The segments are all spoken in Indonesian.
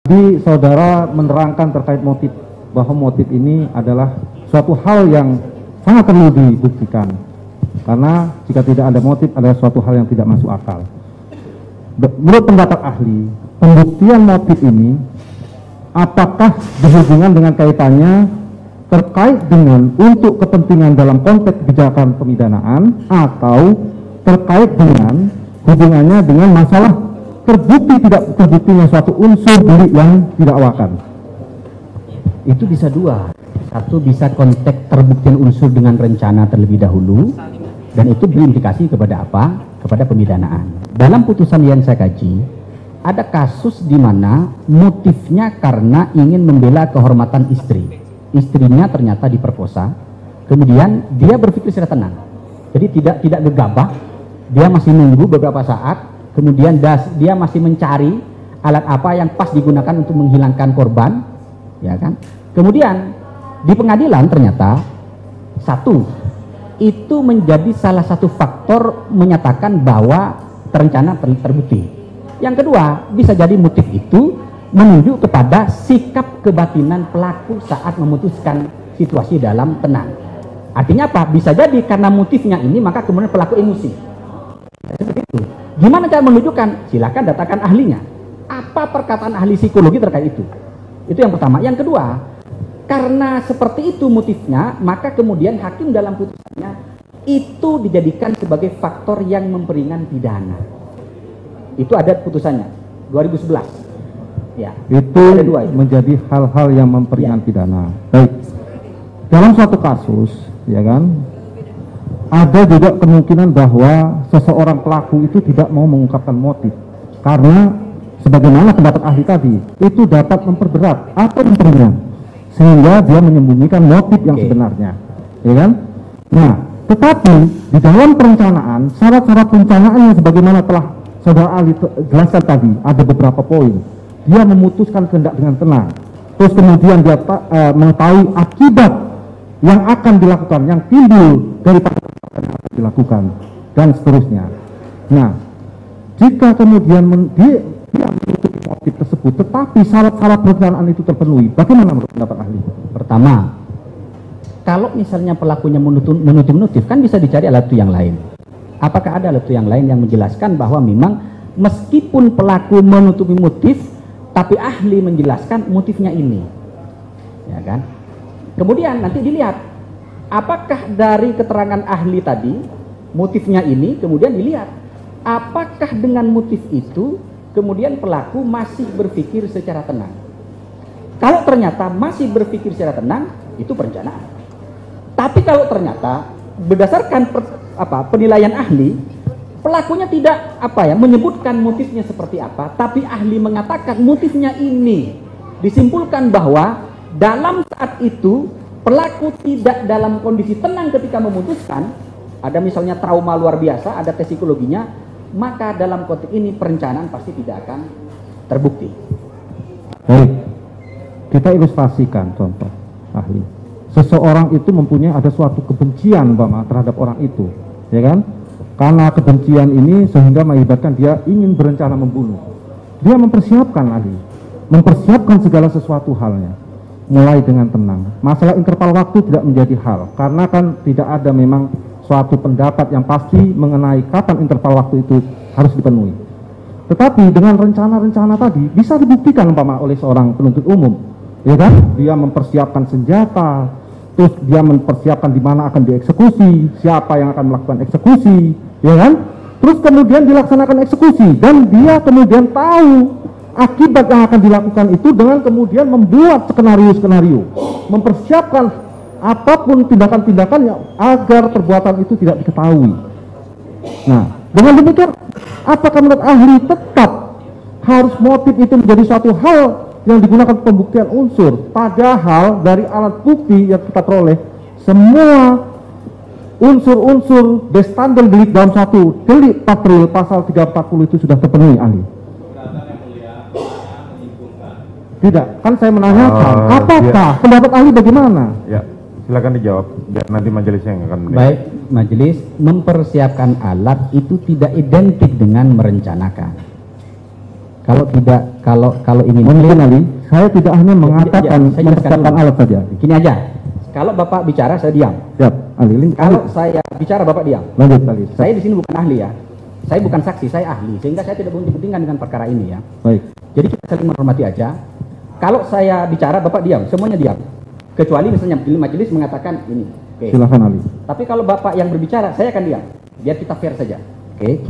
Jadi saudara menerangkan terkait motif, bahwa motif ini adalah suatu hal yang sangat perlu dibuktikan. Karena jika tidak ada motif adalah suatu hal yang tidak masuk akal. Menurut pendapat ahli, pembuktian motif ini apakah berhubungan dengan kaitannya terkait dengan untuk kepentingan dalam konteks kebijakan pemidanaan atau terkait dengan hubungannya dengan masalah terbukti tidak terbuktinya suatu unsur delik yang didakwakan. Itu bisa dua. Satu bisa konteks terbuktian unsur dengan rencana terlebih dahulu, dan itu berimplikasi kepada apa? Kepada pemidanaan. Dalam putusan yang saya kaji, ada kasus di mana motifnya karena ingin membela kehormatan istri. Istrinya ternyata diperkosa, kemudian dia berpikir secara tenang. Jadi tidak gegabah, dia masih nunggu beberapa saat. Kemudian dia masih mencari alat apa yang pas digunakan untuk menghilangkan korban, ya kan? Kemudian di pengadilan ternyata satu itu menjadi salah satu faktor menyatakan bahwa terencana terbukti. Yang kedua, bisa jadi motif itu menunjuk kepada sikap kebatinan pelaku saat memutuskan situasi dalam tenang. Artinya apa? Bisa jadi karena motifnya ini maka kemudian pelaku emosi. Seperti itu. Gimana cara menunjukkan? Silakan datakan ahlinya. Apa perkataan ahli psikologi terkait itu? Itu yang pertama. Yang kedua, karena seperti itu motifnya, maka kemudian hakim dalam putusannya itu dijadikan sebagai faktor yang memperingan pidana. Itu ada putusannya 2011. Ya. Itu menjadi hal-hal yang memperingan pidana. Baik. Dalam suatu kasus, ya kan? Ada juga kemungkinan bahwa seseorang pelaku itu tidak mau mengungkapkan motif karena sebagaimana pendapat ahli tadi itu dapat memperberat atau memperingan sehingga dia menyembunyikan motif yang sebenarnya, ya kan? Nah, tetapi di dalam perencanaan syarat-syarat perencanaannya sebagaimana telah saudara ahli jelaskan tadi ada beberapa poin. Dia memutuskan kehendak dengan tenang, terus kemudian dia mengetahui akibat yang akan dilakukan, yang timbul daripada yang akan dilakukan, dan seterusnya. Nah, jika kemudian dia menutupi motif tersebut, tetapi syarat-syarat perencanaan itu terpenuhi, bagaimana menurut pendapat ahli? Pertama, kalau misalnya pelakunya menutup motif, kan bisa dicari alat bukti yang lain. Apakah ada alat bukti yang lain yang menjelaskan bahwa memang meskipun pelaku menutupi motif, tapi ahli menjelaskan motifnya ini, ya kan? Kemudian nanti dilihat apakah dari keterangan ahli tadi motifnya ini, kemudian dilihat apakah dengan motif itu kemudian pelaku masih berpikir secara tenang. Kalau ternyata masih berpikir secara tenang, itu perencanaan. Tapi kalau ternyata berdasarkan penilaian ahli, pelakunya tidak menyebutkan motifnya seperti apa, tapi ahli mengatakan motifnya ini, disimpulkan bahwa dalam saat itu pelaku tidak dalam kondisi tenang ketika memutuskan, ada misalnya trauma luar biasa, ada tes psikologinya, maka dalam konteks ini perencanaan pasti tidak akan terbukti. Baik, kita ilustrasikan contoh ahli. Seseorang itu mempunyai ada suatu kebencian terhadap orang itu, ya kan? Karena kebencian ini sehingga mengakibatkan dia ingin berencana membunuh. Dia mempersiapkan ahli, mempersiapkan segala sesuatu halnya, mulai dengan tenang. Masalah interval waktu tidak menjadi hal, karena kan tidak ada memang suatu pendapat yang pasti mengenai kapan interval waktu itu harus dipenuhi. Tetapi dengan rencana-rencana tadi bisa dibuktikan oleh seorang penuntut umum, ya kan? Dia mempersiapkan senjata, terus dia mempersiapkan di mana akan dieksekusi, siapa yang akan melakukan eksekusi, ya kan? Terus kemudian dilaksanakan eksekusi dan dia kemudian tahu akibat yang akan dilakukan itu dengan kemudian membuat skenario-skenario, mempersiapkan apapun tindakan-tindakan yang agar perbuatan itu tidak diketahui. Nah, dengan demikian, apakah menurut ahli tetap harus motif itu menjadi suatu hal yang digunakan pembuktian unsur, padahal dari alat bukti yang kita peroleh semua unsur-unsur bestandel delik dalam satu delik patril pasal 340 itu sudah terpenuhi ahli? Tidak, kan saya menanyakan apakah pendapat ahli bagaimana? Ya, silakan dijawab. Ya, nanti majelis yang akan menilai. Baik, majelis, mempersiapkan alat itu tidak identik dengan merencanakan. kalau ingin mungkin Ali, saya tidak hanya mengatakan saya jelaskan mempersiapkan dulu. alat saja. Gini aja, kalau Bapak bicara saya diam. Siap, Ali. Kalau saya bicara Bapak diam. Lanjut Ali. Saya di sini bukan ahli ya. Saya bukan saksi, saya ahli, sehingga saya tidak punya kepentingan dengan perkara ini ya. Baik. Jadi kita saling menghormati aja. Kalau saya bicara Bapak diam, semuanya diam. Kecuali misalnya majelis mengatakan ini. Oke. Silakan Ali. Tapi kalau Bapak yang berbicara, saya akan diam. Biar kita fair saja. Oke.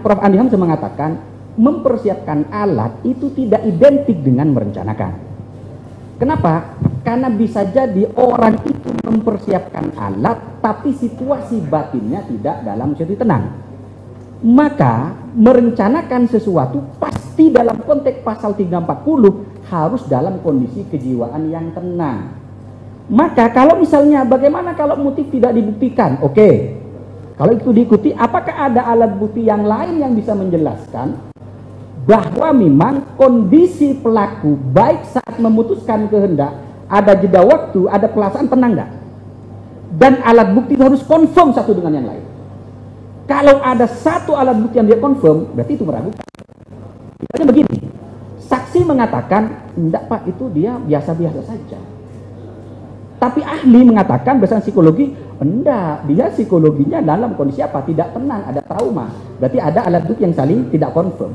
Prof. Andi Hamzah mengatakan mempersiapkan alat itu tidak identik dengan merencanakan. Kenapa? Karena bisa jadi orang itu mempersiapkan alat, tapi situasi batinnya tidak dalam situasi tenang. Maka merencanakan sesuatu pasti dalam konteks pasal 340 harus dalam kondisi kejiwaan yang tenang. Maka kalau misalnya bagaimana kalau motif tidak dibuktikan? Oke. Kalau itu diikuti, apakah ada alat bukti yang lain yang bisa menjelaskan bahwa memang kondisi pelaku baik saat memutuskan kehendak, ada jeda waktu, ada pelaksanaan tenang enggak? Dan alat bukti harus confirm satu dengan yang lain. Kalau ada satu alat bukti yang dia confirm, berarti itu meragukan. Misalnya begini, saksi mengatakan, enggak Pak, itu dia biasa-biasa saja. Tapi ahli mengatakan berdasarkan psikologi, enggak, dia psikologinya dalam kondisi apa? Tidak tenang, ada trauma. Berarti ada alat bukti yang saling tidak confirm.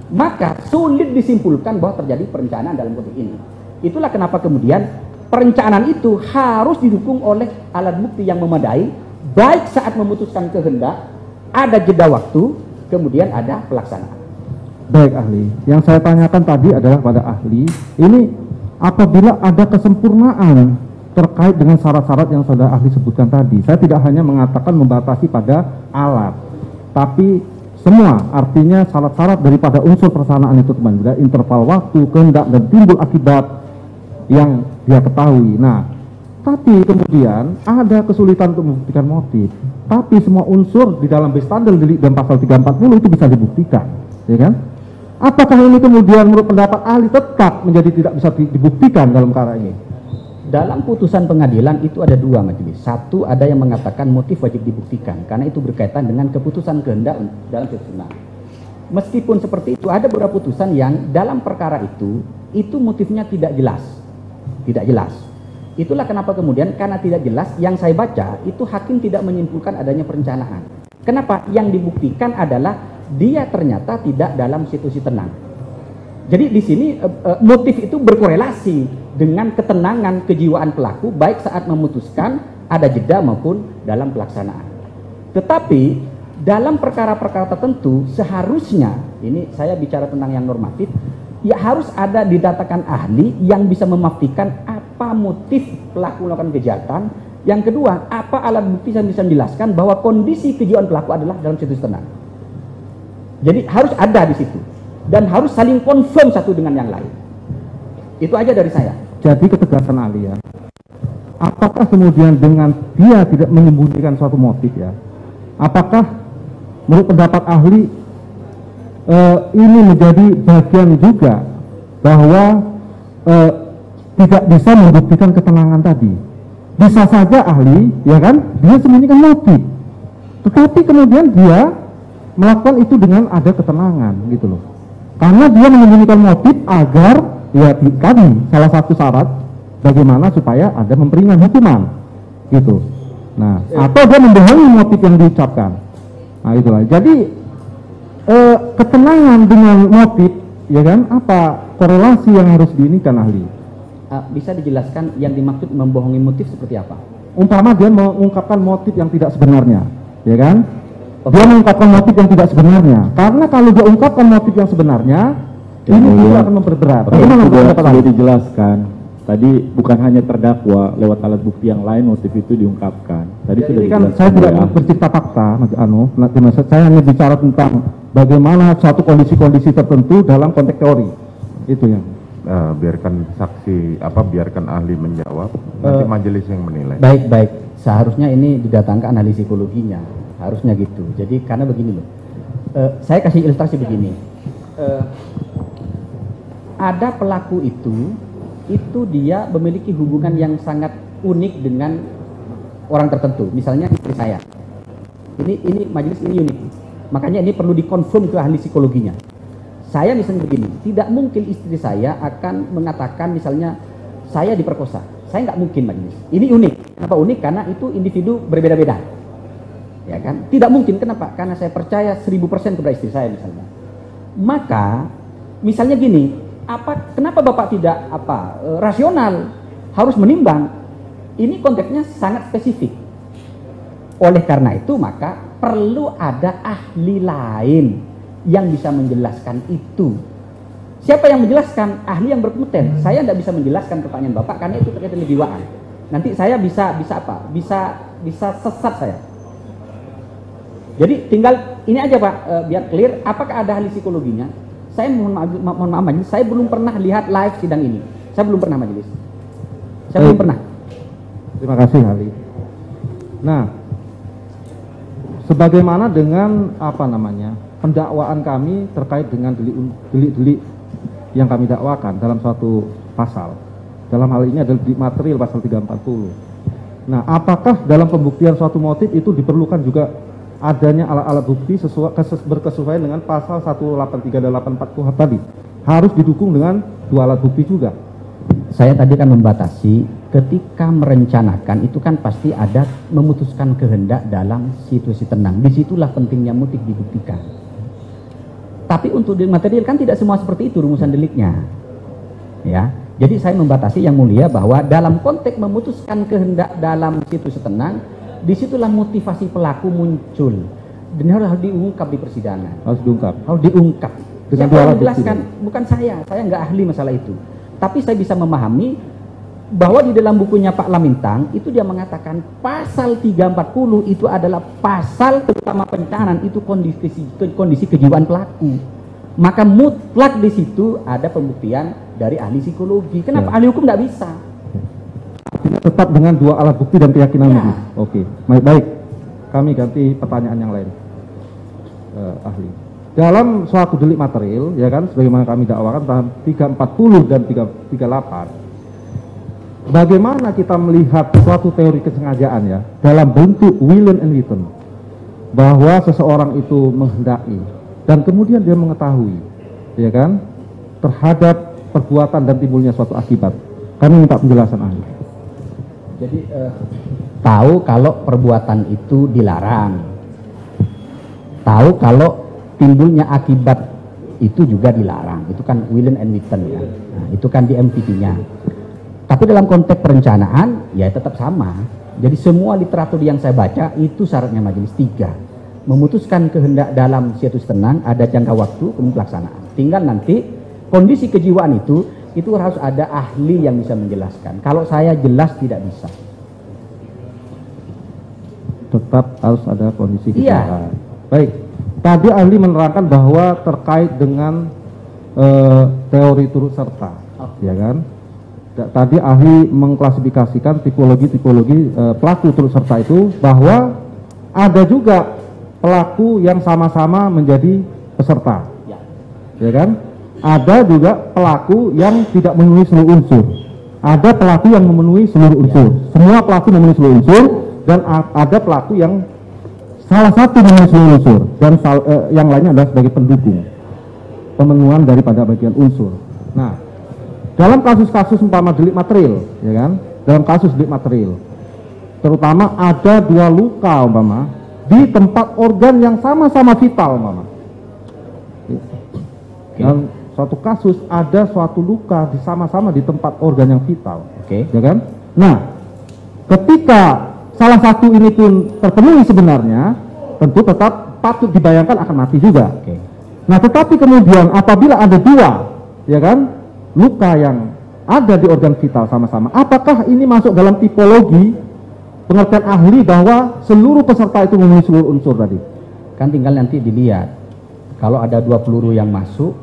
Maka sulit disimpulkan bahwa terjadi perencanaan dalam konteks ini. Itulah kenapa kemudian perencanaan itu harus didukung oleh alat bukti yang memadai, baik saat memutuskan kehendak, ada jeda waktu, kemudian ada pelaksanaan. Baik ahli, yang saya tanyakan tadi adalah pada ahli, ini apabila ada kesempurnaan terkait dengan syarat-syarat yang saudara ahli sebutkan tadi, saya tidak hanya mengatakan membatasi pada alat, tapi semua, artinya syarat-syarat daripada unsur persanaan itu kembali, interval waktu, kehendak, dan timbul akibat yang dia ketahui. Nah, tapi kemudian ada kesulitan untuk membuktikan motif. Tapi semua unsur di dalam bestandel delik dan pasal 340 itu bisa dibuktikan, ya kan? Apakah ini kemudian menurut pendapat ahli tetap menjadi tidak bisa dibuktikan dalam perkara ini? Dalam putusan pengadilan itu ada dua majelis. Satu, ada yang mengatakan motif wajib dibuktikan karena itu berkaitan dengan keputusan kehendak dalam susunan. Meskipun seperti itu, ada beberapa putusan yang dalam perkara itu motifnya tidak jelas. Tidak jelas. Itulah kenapa kemudian karena tidak jelas, yang saya baca itu hakim tidak menyimpulkan adanya perencanaan. Kenapa? Yang dibuktikan adalah dia ternyata tidak dalam situasi tenang. Jadi di sini motif itu berkorelasi dengan ketenangan kejiwaan pelaku baik saat memutuskan, ada jeda maupun dalam pelaksanaan. Tetapi dalam perkara-perkara tertentu seharusnya, ini saya bicara tentang yang normatif, ya harus ada didatakan ahli yang bisa memastikan apa motif pelaku melakukan kejahatan. Yang kedua, apa alat bukti yang bisa menjelaskan bahwa kondisi kejiwaan pelaku adalah dalam situasi tenang. Jadi harus ada di situ dan harus saling confirm satu dengan yang lain. Itu aja dari saya. Jadi ketegasan ahli ya. Apakah kemudian dengan dia tidak menyembunyikan suatu motif ya? Apakah menurut pendapat ahli ini menjadi bagian juga bahwa tidak bisa membuktikan ketenangan tadi? Bisa saja ahli, ya kan, dia sembunyikan motif, tetapi kemudian dia melakukan itu dengan ada ketenangan, gitu loh. Karena dia menyembunyikan motif agar, ya tadi salah satu syarat bagaimana supaya ada memperingan hukuman, gitu. Nah, atau dia membohongi motif yang diucapkan. Nah, itulah. Jadi ketenangan dengan motif, ya kan, apa korelasi yang harus diinikan ahli? Bisa dijelaskan yang dimaksud membohongi motif seperti apa? Umpama dia mengungkapkan motif yang tidak sebenarnya, ya kan? Dia mengungkapkan motif yang tidak sebenarnya. Karena kalau dia ungkapkan motif yang sebenarnya, ini juga akan memperberat. Bagaimana sudah dijelaskan? Tadi bukan hanya terdakwa, lewat alat bukti yang lain motif itu diungkapkan. Tadi sudah kan saya tidak bercerita fakta, saya hanya bicara tentang bagaimana suatu kondisi-kondisi tertentu dalam konteks teori. Itu yang. Biarkan saksi biarkan ahli menjawab, nanti majelis yang menilai. Baik. Seharusnya ini didatangkan ahli psikologinya, harusnya gitu. Jadi karena begini loh, saya kasih ilustrasi begini. Ada pelaku itu dia memiliki hubungan yang sangat unik dengan orang tertentu. Misalnya istri saya. Ini majelis ini unik. Makanya ini perlu dikonfirm ke ahli psikologinya. Saya misalnya begini, tidak mungkin istri saya akan mengatakan misalnya saya diperkosa. Saya nggak mungkin majelis. Ini unik. Kenapa unik? Karena itu individu berbeda-beda. Ya kan? Tidak mungkin. Kenapa? Karena saya percaya 1000% kepada istri saya misalnya. Maka misalnya gini, kenapa Bapak tidak rasional, harus menimbang? Ini konteksnya sangat spesifik. Oleh karena itu maka perlu ada ahli lain yang bisa menjelaskan itu. Siapa yang menjelaskan? Ahli yang berkompeten. Saya tidak bisa menjelaskan pertanyaan Bapak karena itu terkait dengan jiwaan. Nanti saya bisa sesat saya. Jadi tinggal ini aja Pak, biar clear. Apakah ada ahli psikologinya? Saya mohon maaf majelis, saya belum pernah lihat live sidang ini. Saya belum pernah majelis. Saya belum pernah. Terima kasih ahli. Nah, sebagaimana dengan pendakwaan kami terkait dengan delik-delik yang kami dakwakan dalam suatu pasal. Dalam hal ini adalah delik material pasal 340. Nah, apakah dalam pembuktian suatu motif itu diperlukan juga adanya alat-alat bukti berkesesuaian dengan pasal 183 dan 84 KUHP tadi? Harus didukung dengan 2 alat bukti juga. Saya tadi kan membatasi ketika merencanakan itu kan pasti ada memutuskan kehendak dalam situasi tenang. Disitulah pentingnya motif dibuktikan. Tapi untuk delik material kan tidak semua seperti itu rumusan deliknya. Ya, jadi saya membatasi yang mulia bahwa dalam konteks memutuskan kehendak dalam situasi tenang, disitulah motivasi pelaku muncul dan harus diungkap di persidangan. Harus diungkap. Harus diungkap. Dengan Siapa yang menjelaskan? Bukan saya nggak ahli masalah itu. Tapi saya bisa memahami bahwa di dalam bukunya Pak Lamintang itu dia mengatakan pasal 340 itu adalah pasal terutama pencanaan itu kondisi kejiwaan pelaku. Maka mutlak di situ ada pembuktian dari ahli psikologi. Kenapa ahli hukum nggak bisa? Tetap dengan 2 alat bukti dan keyakinan ya. Oke, baik. Kami ganti pertanyaan yang lain. Ahli. Dalam suatu delik material, ya kan, sebagaimana kami dakwakan dalam 340 dan 338, bagaimana kita melihat suatu teori kesengajaan ya, dalam bentuk will and written, bahwa seseorang itu menghendaki dan kemudian dia mengetahui, ya kan, terhadap perbuatan dan timbulnya suatu akibat. Kami minta penjelasan ahli. Jadi tahu kalau perbuatan itu dilarang, tahu kalau timbulnya akibat itu juga dilarang. Itu kan will and written ya. Nah, itu kan di MPT-nya. Tapi dalam konteks perencanaan ya tetap sama. Jadi semua literatur yang saya baca itu syaratnya majelis 3. Memutuskan kehendak dalam situs tenang, ada jangka waktu, kemudian pelaksanaan. Tinggal nanti kondisi kejiwaan itu harus ada ahli yang bisa menjelaskan. Kalau saya jelas tidak bisa. Tetap harus ada kondisi Iya. kejiwaan. Baik. Tadi ahli menerangkan bahwa terkait dengan teori turut serta, ya kan? Tadi ahli mengklasifikasikan tipologi pelaku turut serta itu bahwa ada juga pelaku yang sama-sama menjadi peserta, ya kan? Ada juga pelaku yang tidak memenuhi seluruh unsur. Ada pelaku yang memenuhi seluruh unsur. Semua pelaku memenuhi seluruh unsur dan ada pelaku yang salah satu memenuhi seluruh unsur dan yang lainnya adalah sebagai pendukung pemenuhan daripada bagian unsur. Nah, dalam kasus-kasus umpama delik material, ya kan? Dalam kasus delik material, terutama ada 2 luka umpama di tempat organ yang sama-sama vital umpama. Dalam suatu kasus ada suatu luka sama-sama di tempat organ yang vital, ya kan? Nah, ketika salah satu ini pun terpenuhi sebenarnya, tentu tetap patut dibayangkan akan mati juga. Nah, tetapi kemudian apabila ada 2, ya kan, luka yang ada di organ vital sama-sama, apakah ini masuk dalam tipologi pengertian ahli bahwa seluruh peserta itu memenuhi seluruh unsur tadi? Kan tinggal nanti dilihat. Kalau ada 2 peluru yang masuk,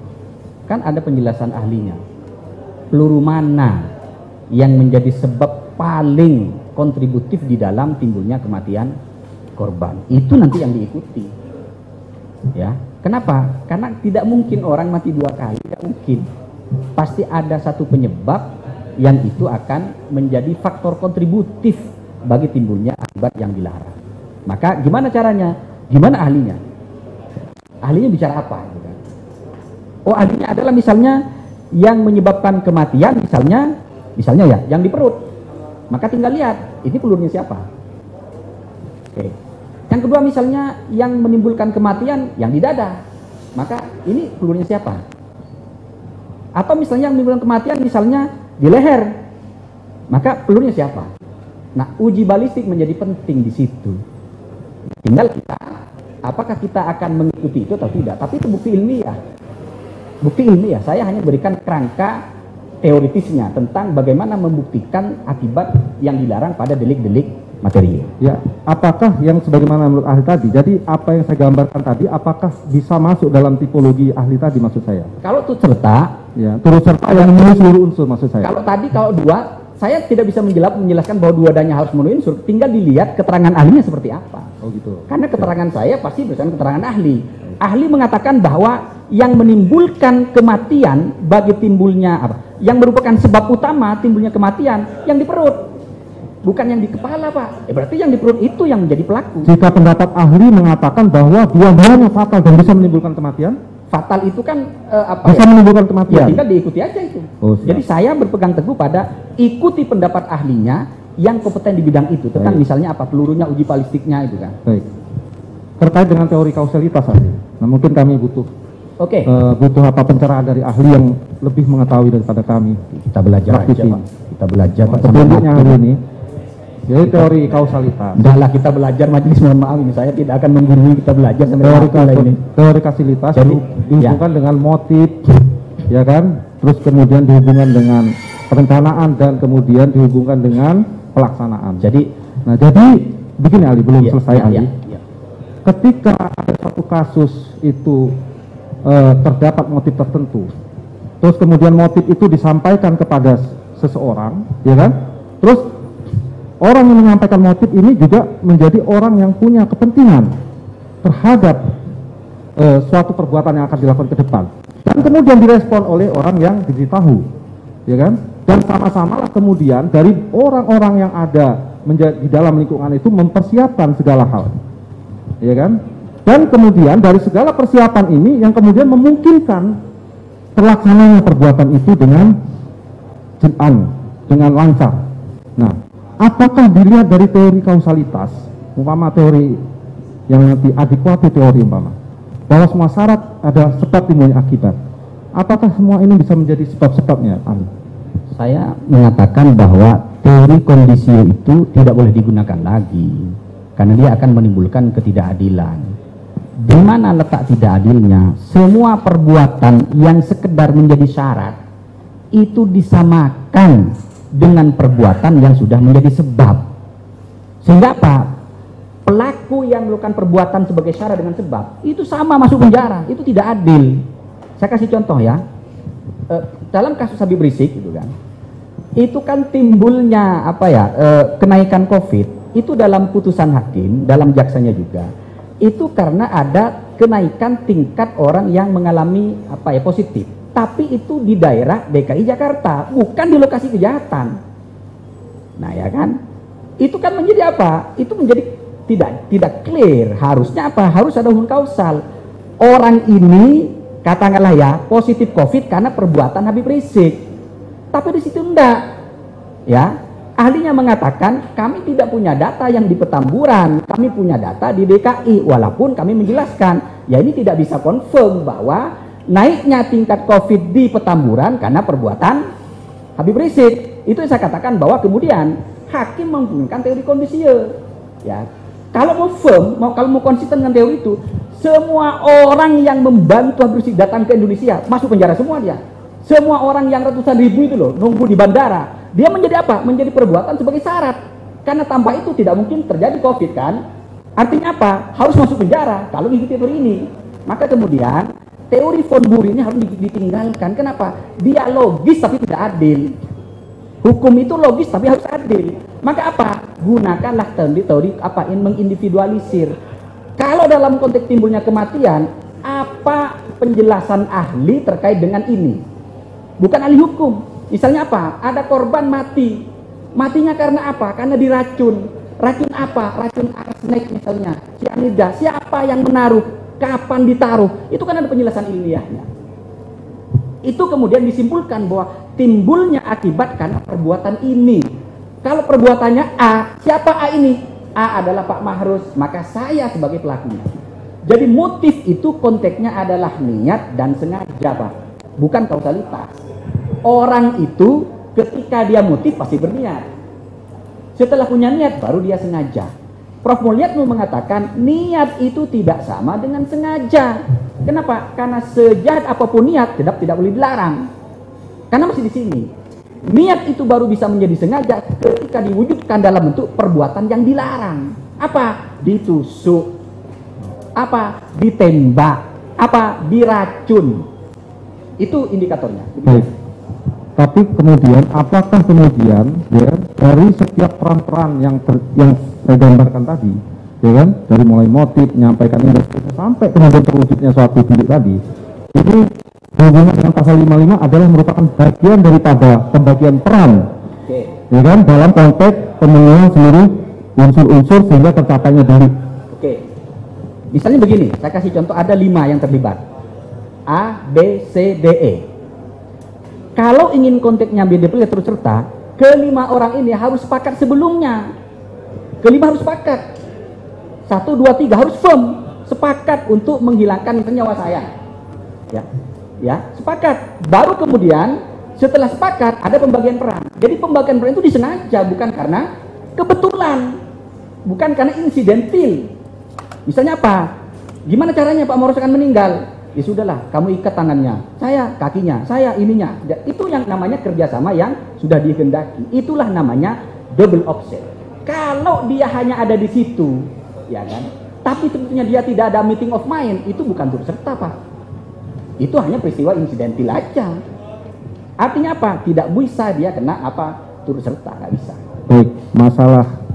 kan ada penjelasan ahlinya. Peluru mana yang menjadi sebab paling kontributif di dalam timbulnya kematian korban, itu nanti yang diikuti, ya. Kenapa? Karena tidak mungkin orang mati 2 kali, tidak mungkin. Pasti ada satu penyebab yang itu akan menjadi faktor kontributif bagi timbulnya akibat yang dilarang. Maka gimana caranya? Gimana ahlinya? Ahlinya bicara apa? Oh, ahlinya adalah misalnya yang menyebabkan kematian, misalnya ya, yang di perut. Maka tinggal lihat, ini pelurnya siapa. Oke. Yang kedua misalnya yang menimbulkan kematian, yang di dada. Maka ini pelurnya siapa. Atau misalnya yang menimbulkan kematian, misalnya di leher. Maka pelurnya siapa. Nah, uji balistik menjadi penting di situ. Tinggal kita, apakah kita akan mengikuti itu atau tidak. Tapi itu bukti ilmiah. Bukti ilmiah, saya hanya berikan kerangka teoritisnya tentang bagaimana membuktikan akibat yang dilarang pada delik-delik material. Ya, apakah yang sebagaimana menurut ahli tadi, jadi apa yang saya gambarkan tadi, apakah bisa masuk dalam tipologi ahli tadi maksud saya? Kalau turut serta, ya, turut serta yang memenuhi seluruh unsur maksud saya. Kalau dua, saya tidak bisa menjelaskan bahwa dua-duanya harus memenuhi unsur, tinggal dilihat keterangan ahlinya seperti apa. Oh gitu. Karena keterangan saya pasti berdasarkan keterangan ahli. Ahli mengatakan bahwa yang menimbulkan kematian bagi timbulnya apa? Yang merupakan sebab utama timbulnya kematian yang di perut. Bukan yang di kepala, Pak. Berarti yang di perut itu yang menjadi pelaku. Jika pendapat ahli mengatakan bahwa dua-duanya fatal dan bisa menimbulkan kematian, fatal itu kan bisa menimbulkan kematian. Ya, tinggal diikuti aja itu. Oh, siap. Jadi saya berpegang teguh pada ikuti pendapat ahlinya yang kompeten di bidang itu tentang misalnya apa pelurunya, uji balistiknya itu kan. Baik. Terkait dengan teori kausalitas ahli. Nah, mungkin kami butuh butuh apa pencerahan dari ahli yang lebih mengetahui daripada kami. Kita belajar aja, Pak. Kita belajar Pak. Sebenarnya ahli ini jadi teori kausalitas. Udahlah kita belajar majelis, mohon maaf ini saya tidak akan menggurui, kita belajar sampai teori kausalitas dihubungkan dengan motif, ya kan? Terus kemudian dihubungkan dengan perencanaan dan kemudian dihubungkan dengan pelaksanaan. Jadi begini ahli, belum selesai ahli. Ketika ada suatu kasus itu terdapat motif tertentu, terus kemudian motif itu disampaikan kepada seseorang, ya kan? Terus orang yang menyampaikan motif ini juga menjadi orang yang punya kepentingan terhadap suatu perbuatan yang akan dilakukan ke depan, dan kemudian direspon oleh orang yang diberitahu, ya kan? Dan sama-sama kemudian dari orang-orang yang ada di dalam lingkungan itu mempersiapkan segala hal, ya kan? Dan kemudian dari segala persiapan ini yang kemudian memungkinkan terlaksananya perbuatan itu dengan lancar. Nah, apakah dilihat dari teori kausalitas, umpama teori yang nanti adekuati teori umpama, bahwa semua syarat ada sebab timbulnya akibat, apakah semua ini bisa menjadi sebab-sebabnya? Saya mengatakan bahwa teori kondisi itu tidak boleh digunakan lagi karena dia akan menimbulkan ketidakadilan. Di mana letak tidak adilnya? Semua perbuatan yang sekedar menjadi syarat itu disamakan dengan perbuatan yang sudah menjadi sebab. Sehingga apa? Pelaku yang melakukan perbuatan sebagai syarat dengan sebab itu sama masuk penjara. Itu tidak adil. Saya kasih contoh ya. Dalam kasus Habib Rizik itu kan, itu kan timbulnya kenaikan COVID itu dalam putusan hakim, dalam jaksanya juga. Itu karena ada kenaikan tingkat orang yang mengalami positif, tapi itu di daerah DKI Jakarta, bukan di lokasi kejahatan. Nah ya kan, itu kan menjadi apa? Itu menjadi tidak clear. Harusnya apa? Harus ada hubungan kausal. Orang ini katakanlah ya positif COVID karena perbuatan Habib Rizik, tapi di situ enggak. Ya, ahlinya mengatakan kami tidak punya data yang di Petamburan, kami punya data di DKI, walaupun kami menjelaskan ya ini tidak bisa confirm bahwa naiknya tingkat COVID di Petamburan karena perbuatan Habib Rizik. Itu yang saya katakan bahwa kemudian hakim menggunakan teori kondisial. Ya, kalau mau firm, kalau mau konsisten dengan teori itu, semua orang yang membantu Habib Rizik datang ke Indonesia masuk penjara semua dia. Semua orang yang ratusan ribu itu loh nunggu di bandara, dia menjadi apa? Menjadi perbuatan sebagai syarat. Karena tanpa itu tidak mungkin terjadi COVID kan? Artinya apa? Harus masuk penjara kalau mengikuti teori ini. Maka kemudian teori von Bury ini harus ditinggalkan. Kenapa? Dia logis tapi tidak adil. Hukum itu logis tapi harus adil. Maka apa? Gunakanlah teori yang mengindividualisir. Kalau dalam konteks timbulnya kematian, apa penjelasan ahli terkait dengan ini? Bukan ahli hukum. Misalnya apa? Ada korban mati. Matinya karena apa? Karena diracun. Racun apa? Racun arsenic misalnya. Cyanida. Siapa yang menaruh? Kapan ditaruh? Itu kan ada penjelasan ilmiahnya. Itu kemudian disimpulkan bahwa timbulnya akibat karena perbuatan ini. Kalau perbuatannya A, siapa A ini? A adalah Pak Mahrus, maka saya sebagai pelakunya. Jadi motif itu konteksnya adalah niat dan sengaja, Pak. Bukan kausalitas. Orang itu ketika dia motif pasti berniat. Setelah punya niat baru dia sengaja. Prof. Mulyatno mengatakan niat itu tidak sama dengan sengaja. Kenapa? Karena sejahat apapun niat tidak boleh dilarang. Karena masih di sini. Niat itu baru bisa menjadi sengaja ketika diwujudkan dalam bentuk perbuatan yang dilarang. Apa? Ditusuk. Apa? Ditembak. Apa? Diracun. Itu indikatornya. Baik. Tapi kemudian, apakah kemudian ya dari setiap peran-peran yang saya gambarkan tadi, ya kan, dari mulai motif, menyampaikan ini sampai kemudian terwujudnya suatu delik tadi, ini hubungan dengan pasal 55 adalah merupakan bagian daripada pembagian peran, ya kan, dalam konteks pemenuhan seluruh unsur-unsur sehingga tercapainya delik. Oke. Misalnya begini, saya kasih contoh ada 5 yang terlibat. A, B, C, D, E. Kalau ingin konteksnya BDPL terus serta, kelima orang ini harus sepakat sebelumnya. Kelima harus sepakat. 1, 2, 3 harus firm. Sepakat untuk menghilangkan nyawa saya. Ya, sepakat. Baru kemudian setelah sepakat ada pembagian peran. Jadi pembagian peran itu disengaja, bukan karena kebetulan. Bukan karena insidentil. Misalnya apa? Gimana caranya Pak Mahrus akan meninggal? Ya sudahlah, kamu ikat tangannya, saya kakinya, saya ininya. Itu yang namanya kerjasama yang sudah dikehendaki. Itulah namanya double offset. Kalau dia hanya ada di situ, ya kan? Tapi tentunya dia tidak ada meeting of mind, itu bukan turut serta, Pak. Itu hanya peristiwa insidentil aja. Artinya apa? Tidak bisa dia kena apa turut serta, nggak bisa. Baik, masalah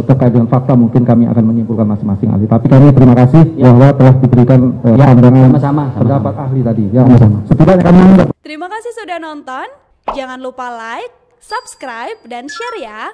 terkait dengan fakta mungkin kami akan menyimpulkan masing-masing ahli. Tapi kami terima kasih bahwa telah diberikan pandangan pendapat ahli tadi. Ya, sama-sama. Setidaknya kami Terima kasih sudah nonton. Jangan lupa like, subscribe, dan share ya.